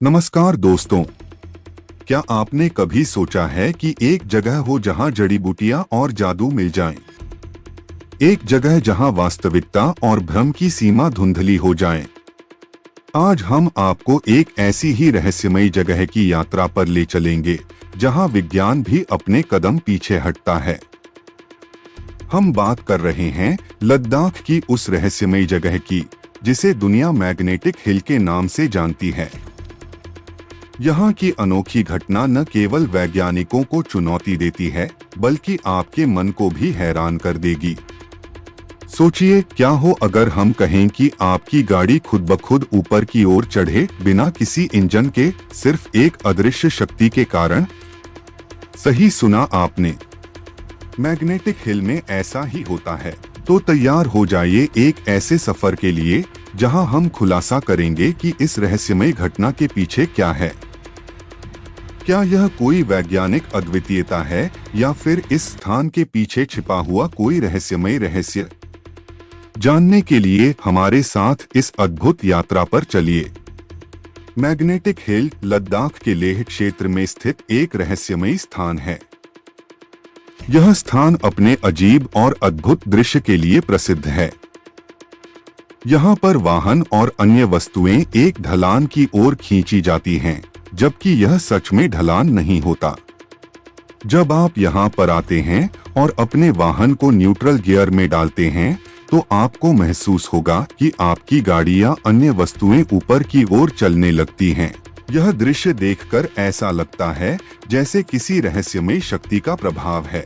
नमस्कार दोस्तों, क्या आपने कभी सोचा है कि एक जगह हो जहां जड़ी बूटियां और जादू मिल जाएं? एक जगह जहां वास्तविकता और भ्रम की सीमा धुंधली हो जाए। आज हम आपको एक ऐसी ही रहस्यमयी जगह की यात्रा पर ले चलेंगे जहां विज्ञान भी अपने कदम पीछे हटता है। हम बात कर रहे हैं लद्दाख की उस रहस्यमयी जगह की जिसे दुनिया मैग्नेटिक हिल के नाम से जानती है। यहाँ की अनोखी घटना न केवल वैज्ञानिकों को चुनौती देती है बल्कि आपके मन को भी हैरान कर देगी। सोचिए, क्या हो अगर हम कहें कि आपकी गाड़ी खुद ब खुद ऊपर की ओर चढ़े बिना किसी इंजन के, सिर्फ एक अदृश्य शक्ति के कारण। सही सुना आपने, मैग्नेटिक हिल में ऐसा ही होता है। तो तैयार हो जाइए एक ऐसे सफर के लिए जहां हम खुलासा करेंगे कि इस रहस्यमय घटना के पीछे क्या है। क्या यह कोई वैज्ञानिक अद्वितीयता है या फिर इस स्थान के पीछे छिपा हुआ कोई रहस्यमय रहस्य? जानने के लिए हमारे साथ इस अद्भुत यात्रा पर चलिए। मैग्नेटिक हिल लद्दाख के लेह क्षेत्र में स्थित एक रहस्यमयी स्थान है। यह स्थान अपने अजीब और अद्भुत दृश्य के लिए प्रसिद्ध है। यहाँ पर वाहन और अन्य वस्तुएं एक ढलान की ओर खींची जाती हैं, जबकि यह सच में ढलान नहीं होता। जब आप यहाँ पर आते हैं और अपने वाहन को न्यूट्रल गियर में डालते हैं, तो आपको महसूस होगा कि आपकी गाड़ी या अन्य वस्तुएं ऊपर की ओर चलने लगती हैं। यह दृश्य देखकर ऐसा लगता है जैसे किसी रहस्यमय शक्ति का प्रभाव है।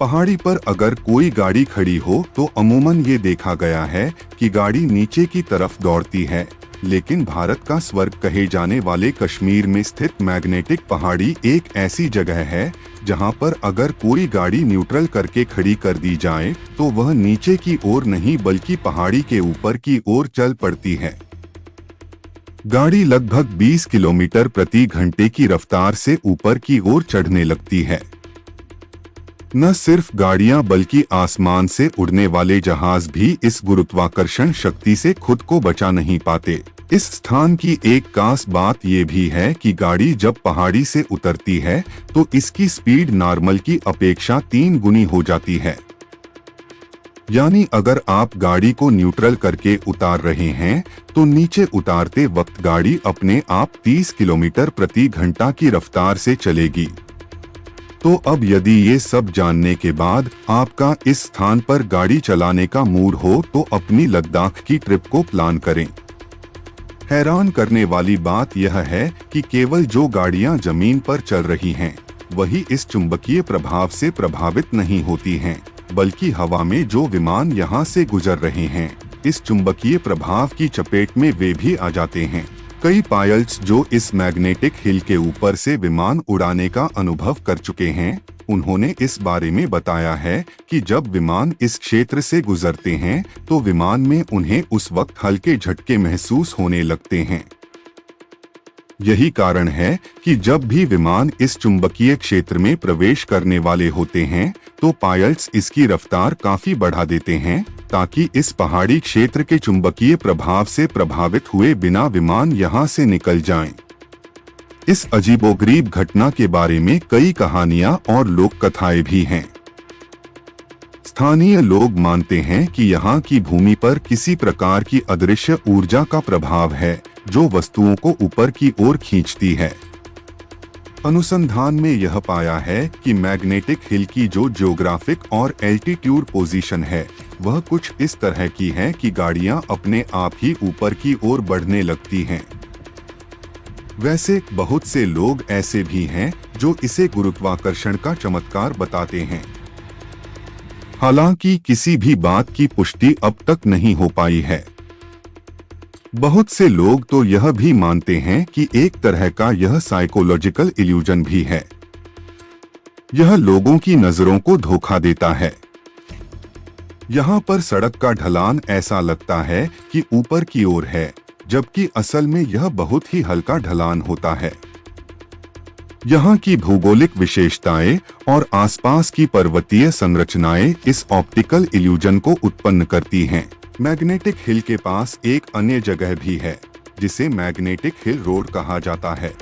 पहाड़ी पर अगर कोई गाड़ी खड़ी हो तो अमूमन ये देखा गया है कि गाड़ी नीचे की तरफ दौड़ती है, लेकिन भारत का स्वर्ग कहे जाने वाले कश्मीर में स्थित मैग्नेटिक पहाड़ी एक ऐसी जगह है जहां पर अगर कोई गाड़ी न्यूट्रल करके खड़ी कर दी जाए तो वह नीचे की ओर नहीं बल्कि पहाड़ी के ऊपर की ओर चल पड़ती है। गाड़ी लगभग 20 किलोमीटर प्रति घंटे की रफ्तार से ऊपर की ओर चढ़ने लगती है। न सिर्फ गाड़ियां बल्कि आसमान से उड़ने वाले जहाज भी इस गुरुत्वाकर्षण शक्ति से खुद को बचा नहीं पाते। इस स्थान की एक खास बात ये भी है कि गाड़ी जब पहाड़ी से उतरती है तो इसकी स्पीड नॉर्मल की अपेक्षा 3 गुनी हो जाती है। यानी अगर आप गाड़ी को न्यूट्रल करके उतार रहे हैं तो नीचे उतारते वक्त गाड़ी अपने आप 30 किलोमीटर प्रति घंटा की रफ्तार से चलेगी। तो अब यदि ये सब जानने के बाद आपका इस स्थान पर गाड़ी चलाने का मूड हो तो अपनी लद्दाख की ट्रिप को प्लान करें। हैरान करने वाली बात यह है कि केवल जो गाड़ियां जमीन पर चल रही हैं, वही इस चुंबकीय प्रभाव से प्रभावित नहीं होती हैं, बल्कि हवा में जो विमान यहां से गुजर रहे हैं, इस चुंबकीय प्रभाव की चपेट में वे भी आ जाते हैं। कई पायलट्स जो इस मैग्नेटिक हिल के ऊपर से विमान उड़ाने का अनुभव कर चुके हैं, उन्होंने इस बारे में बताया है कि जब विमान इस क्षेत्र से गुजरते हैं तो विमान में उन्हें उस वक्त हल्के झटके महसूस होने लगते हैं। यही कारण है कि जब भी विमान इस चुंबकीय क्षेत्र में प्रवेश करने वाले होते हैं तो पायलट्स इसकी रफ्तार काफी बढ़ा देते हैं ताकि इस पहाड़ी क्षेत्र के चुंबकीय प्रभाव से प्रभावित हुए बिना विमान यहां से निकल जाएं। इस अजीबोगरीब घटना के बारे में कई कहानियां और लोक कथाएं भी हैं। स्थानीय लोग मानते हैं कि यहाँ की भूमि पर किसी प्रकार की अदृश्य ऊर्जा का प्रभाव है जो वस्तुओं को ऊपर की ओर खींचती है। अनुसंधान में यह पाया है कि मैग्नेटिक हिल की जो ज्योग्राफिक और एल्टीट्यूड पोजीशन है वह कुछ इस तरह की है कि गाड़ियां अपने आप ही ऊपर की ओर बढ़ने लगती हैं। वैसे बहुत से लोग ऐसे भी हैं जो इसे गुरुत्वाकर्षण का चमत्कार बताते हैं। हालांकि किसी भी बात की पुष्टि अब तक नहीं हो पाई है। बहुत से लोग तो यह भी मानते हैं कि एक तरह का यह साइकोलॉजिकल इल्यूजन भी है। यह लोगों की नजरों को धोखा देता है। यहाँ पर सड़क का ढलान ऐसा लगता है कि ऊपर की ओर है, जबकि असल में यह बहुत ही हल्का ढलान होता है। यहाँ की भौगोलिक विशेषताएं और आसपास की पर्वतीय संरचनाएं इस ऑप्टिकल इल्यूजन को उत्पन्न करती हैं। मैग्नेटिक हिल के पास एक अन्य जगह भी है जिसे मैग्नेटिक हिल रोड कहा जाता है।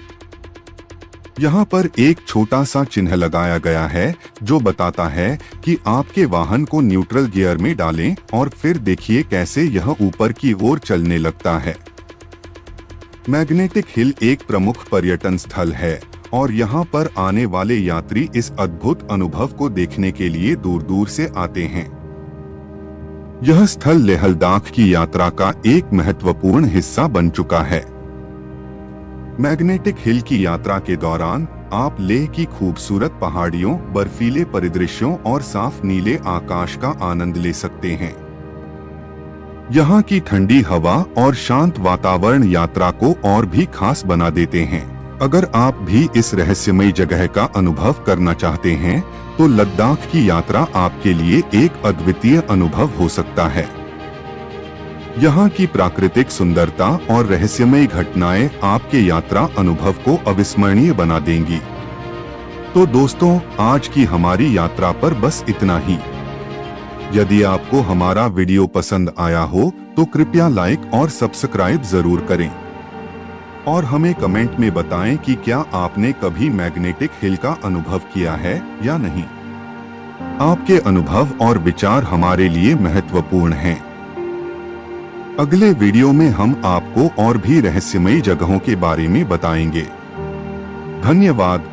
यहाँ पर एक छोटा सा चिन्ह लगाया गया है जो बताता है कि आपके वाहन को न्यूट्रल गियर में डालें और फिर देखिए कैसे यह ऊपर की ओर चलने लगता है। मैग्नेटिक हिल एक प्रमुख पर्यटन स्थल है और यहाँ पर आने वाले यात्री इस अद्भुत अनुभव को देखने के लिए दूर दूर से आते हैं। यह स्थल लेह लद्दाख की यात्रा का एक महत्वपूर्ण हिस्सा बन चुका है। मैग्नेटिक हिल की यात्रा के दौरान आप लेह की खूबसूरत पहाड़ियों, बर्फीले परिदृश्यों और साफ नीले आकाश का आनंद ले सकते हैं। यहाँ की ठंडी हवा और शांत वातावरण यात्रा को और भी खास बना देते हैं। अगर आप भी इस रहस्यमयी जगह का अनुभव करना चाहते हैं तो लद्दाख की यात्रा आपके लिए एक अद्वितीय अनुभव हो सकता है। यहाँ की प्राकृतिक सुंदरता और रहस्यमयी घटनाएं आपके यात्रा अनुभव को अविस्मरणीय बना देंगी। तो दोस्तों, आज की हमारी यात्रा पर बस इतना ही। यदि आपको हमारा वीडियो पसंद आया हो तो कृपया लाइक और सब्सक्राइब जरूर करें और हमें कमेंट में बताएं कि क्या आपने कभी मैग्नेटिक हिल का अनुभव किया है या नहीं। आपके अनुभव और विचार हमारे लिए महत्वपूर्ण हैं। अगले वीडियो में हम आपको और भी रहस्यमयी जगहों के बारे में बताएंगे। धन्यवाद।